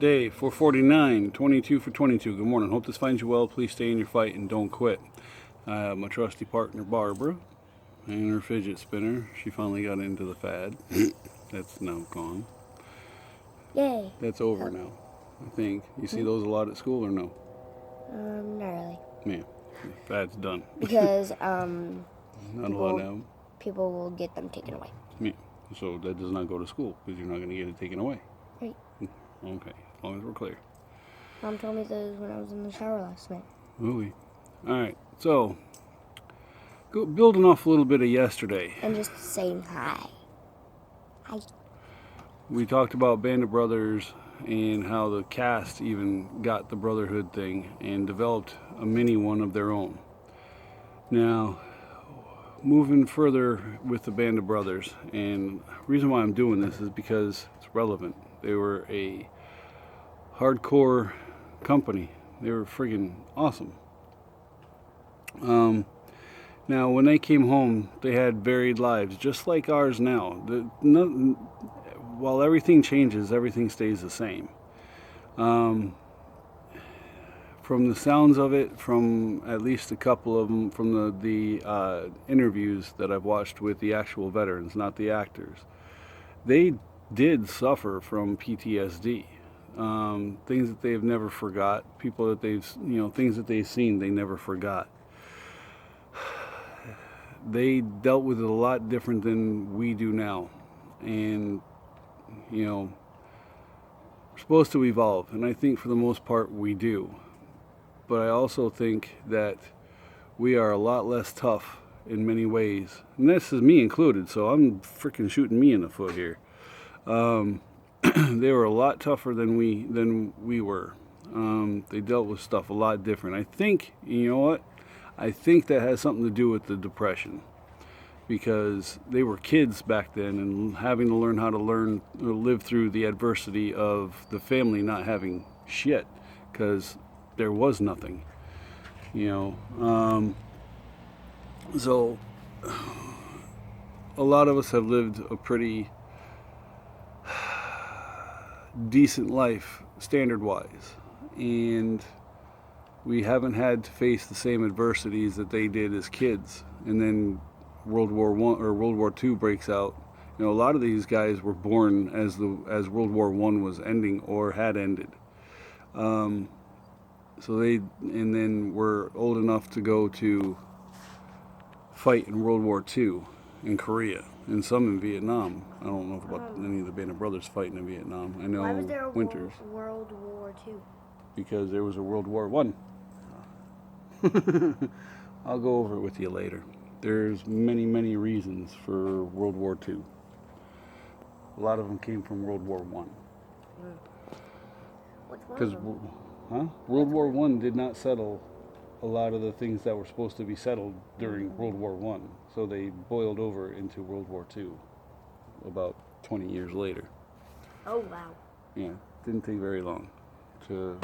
Day 449, 22 for 22. Good morning. Hope this finds you well. Please stay in your fight and don't quit. I have my trusty partner Barbara and her fidget spinner. She finally got into the fad. That's now gone. Yay. That's over now, I think. You see those a lot at school or no? Not really. Yeah, the fad's done. Because Not a lot now. people will get them taken away. Yeah, so that does not go to school because you're not going to get it taken away. Right. Okay, as long as we're clear. Mom told me those when I was in the shower last night. Ooh. All right, so building off a little bit of yesterday. And just saying hi. Hi. We talked about Band of Brothers and how the cast even got the Brotherhood thing and developed a mini one of their own. Now, moving further with the Band of Brothers, and the reason why I'm doing this is because it's relevant. They were a hardcore company. They were friggin' awesome. Now, when they came home, they had varied lives, just like ours now. While everything changes, everything stays the same. From the sounds of it, from at least a couple of them, from the interviews that I've watched with the actual veterans, not the actors, they did suffer from PTSD. Things that they've never forgot, people that things that they've seen, they never forgot. They dealt with it a lot different than we do now. And we're supposed to evolve, and I think for the most part we do. But I also think that we are a lot less tough in many ways, and this is me included, so I'm freaking shooting me in the foot here. They were a lot tougher than we were. They dealt with stuff a lot different. I think, you know what? I think that has something to do with the Depression, because they were kids back then and having to learn how to live through the adversity of the family not having shit, because there was nothing, so a lot of us have lived a pretty decent life standard wise, and we haven't had to face the same adversities that they did as kids. And then World War I or World War II breaks out. A lot of these guys were born as World War I was ending or had ended. So then were old enough to go to fight in World War II in Korea, and some in Vietnam. I don't know about any of the Band of Brothers fighting in Vietnam. I know Why was there a Winters. World War II? Because there was a World War I. I'll go over it with you later. There's many, many reasons for World War II. A lot of them came from World War I. Because, World War I did not settle a lot of the things that were supposed to be settled during World War I. So they boiled over into World War II about 20 years later. Oh, wow. Yeah, didn't take very long. The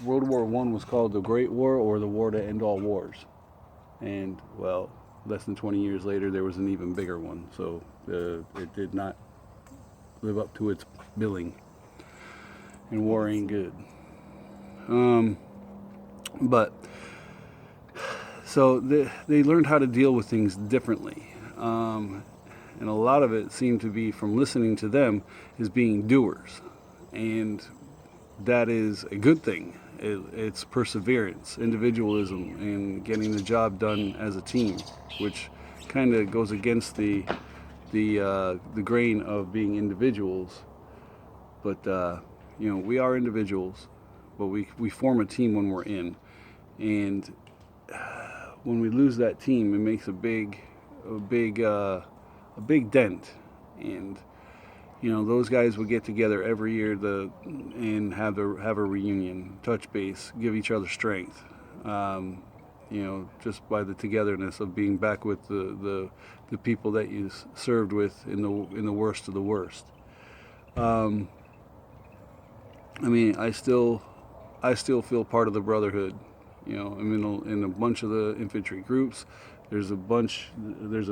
World War I was called the Great War, or the war to end all wars. And, well, less than 20 years later, there was an even bigger one. So it did not live up to its billing. And war ain't good. So they learned how to deal with things differently. And a lot of it seemed to be, from listening to them, is being doers. And that is a good thing. It's perseverance, individualism, and getting the job done as a team, which kind of goes against the grain of being individuals. But we are individuals, but we form a team when we're in, and when we lose that team, it makes a big dent. And those guys would get together every year and have a reunion, touch base, give each other strength. Just by the togetherness of being back with the people that you served with in the worst of the worst. I still feel part of the Brotherhood. I'm in a bunch of the infantry groups. There's a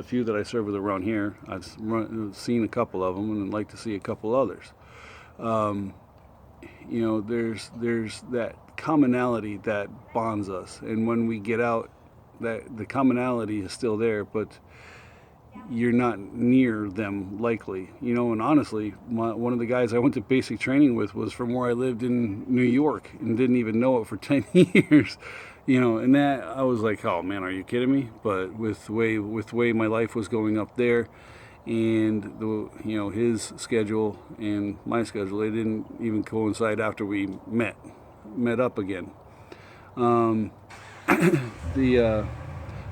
few that I serve with around here. I've seen a couple of them and I'd like to see a couple others. you know, there's that commonality that bonds us, and when we get out, that the commonality is still there, but you're not near them likely, you know. And honestly, one of the guys I went to basic training with was from where I lived in New York and didn't even know it for 10 years, you know. And that, I was like, oh man, are you kidding me? But with the way my life was going up there, and the, you know, his schedule and my schedule, they didn't even coincide after we met up again. The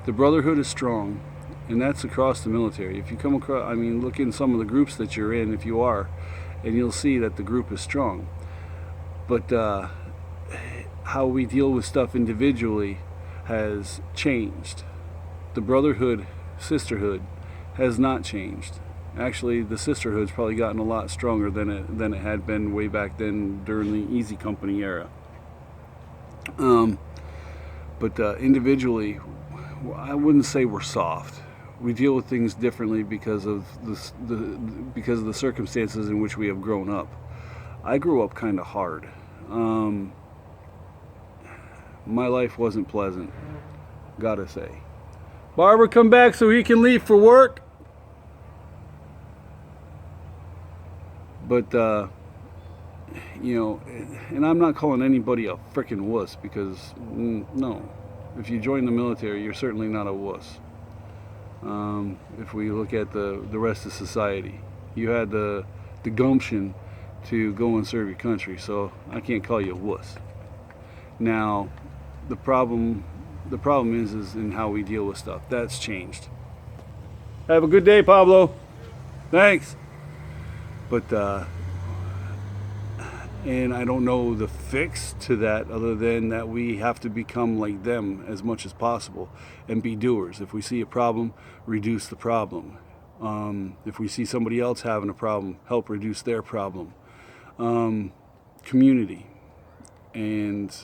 brotherhood is strong, and that's across the military. If you come across, I mean, look in some of the groups that you're in, if you are, and you'll see that the group is strong. But how we deal with stuff individually has changed. The brotherhood, sisterhood, has not changed. Actually, the sisterhood's probably gotten a lot stronger than it had been way back then during the Easy Company era. But individually, I wouldn't say we're soft. We deal with things differently because of the circumstances in which we have grown up. I grew up kind of hard. My life wasn't pleasant, gotta say. Barbara, come back so he can leave for work. But you know, and I'm not calling anybody a frickin' wuss, because no, if you join the military, you're certainly not a wuss. If we look at the rest of society, you had the gumption to go and serve your country, so I can't call you a wuss. Now, the problem is in how we deal with stuff. That's changed. Have a good day, Pablo. Thanks. But and I don't know the fix to that, other than that we have to become like them as much as possible and be doers. If we see a problem, reduce the problem. If we see somebody else having a problem, help reduce their problem. Community. And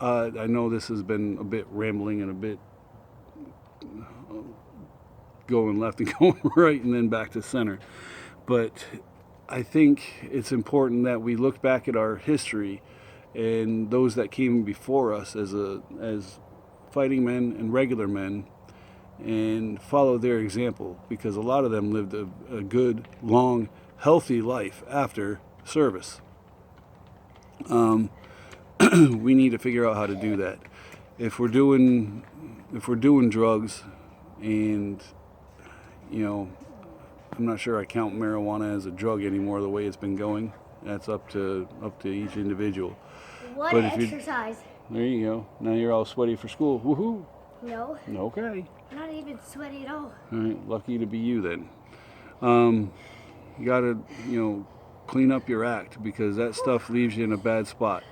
I know this has been a bit rambling and a bit going left and going right and then back to center. But I think it's important that we look back at our history and those that came before us as fighting men and regular men, and follow their example, because a lot of them lived a good, long, healthy life after service. We need to figure out how to do that. If we're doing drugs, and you know, I'm not sure I count marijuana as a drug anymore the way it's been going. That's up to each individual. What But exercise? There you go. Now you're all sweaty for school. Woohoo! No, Okay. I'm not even sweaty at all. All right. Lucky to be you then. You gotta, you know, clean up your act, because that stuff leaves you in a bad spot.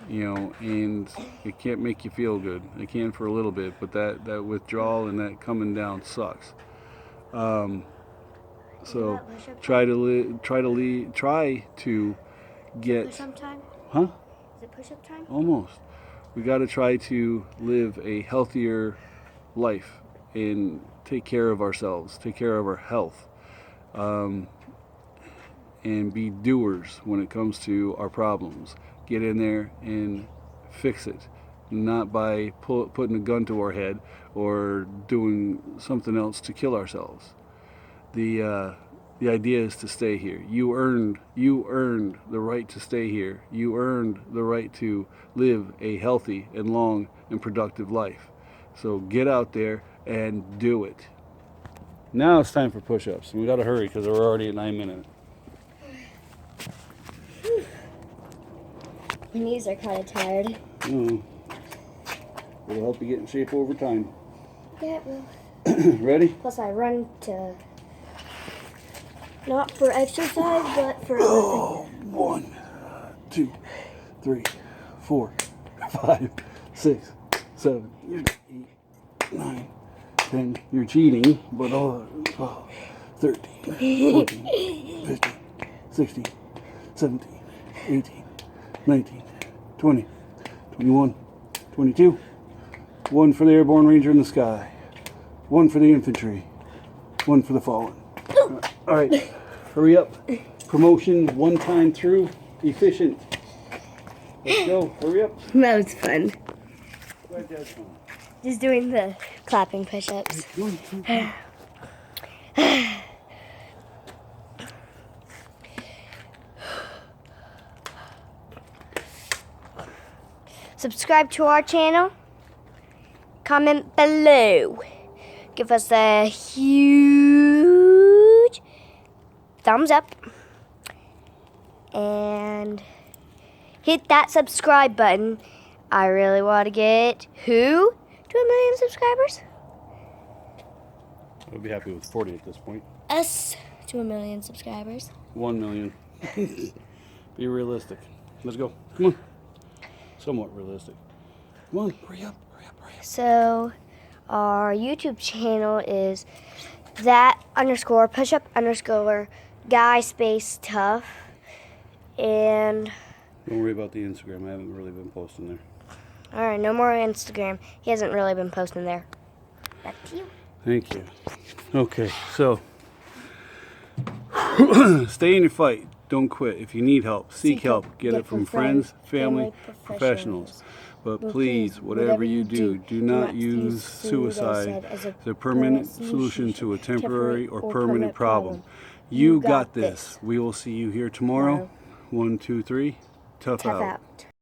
You know, and it can't make you feel good. It can for a little bit, but that withdrawal and that coming down sucks. So try to get. Push-up time? Huh? Is it push-up time? Almost. We got to try to live a healthier life and take care of ourselves, take care of our health, and be doers when it comes to our problems. Get in there and fix it, not by putting a gun to our head or doing something else to kill ourselves. The idea is to stay here. You earned the right to stay here. You earned the right to live a healthy and long and productive life. So get out there and do it. Now it's time for push-ups. We got to hurry because we're already at 9 minutes. My knees are kind of tired. It'll help you get in shape over time. Yeah, it will. Ready? Plus, I run to not for exercise, but for other things. 1, 2, 3, 4, 5, 6, 7, 8, 9, 10. You're cheating, but 13, 14, 15, 16, 17, 18, 19, 20, 21, 22. 1 for the airborne ranger in the sky. 1 for the infantry. 1 for the fallen. All right, hurry up. Promotion, 1 time through, efficient. Let's go. Hurry up. That was fun. Glad Dad's home. Just doing the clapping push-ups. Subscribe to our channel. Comment below. Give us a huge thumbs up. And hit that subscribe button. I really want to get who to 1 million subscribers? I'd be happy with 40 at this point. Us to 1 million subscribers. 1 million. Be realistic. Let's go. Come on. Somewhat realistic. Come on. Hurry up. Hurry up. Hurry up. So our YouTube channel is that_push_up_guy space tough. And Don't worry about the Instagram. I haven't really been posting there. alright, no more Instagram. He hasn't really been posting there. Back to you. Thank you. Okay, so stay in your fight. Don't quit. If you need help, seek help. Get it from friends, family, professionals. But please, whatever you do not use suicide as a permanent solution to a temporary or permanent problem. You got this. We will see you here tomorrow. 1, 2, 3. Tough out.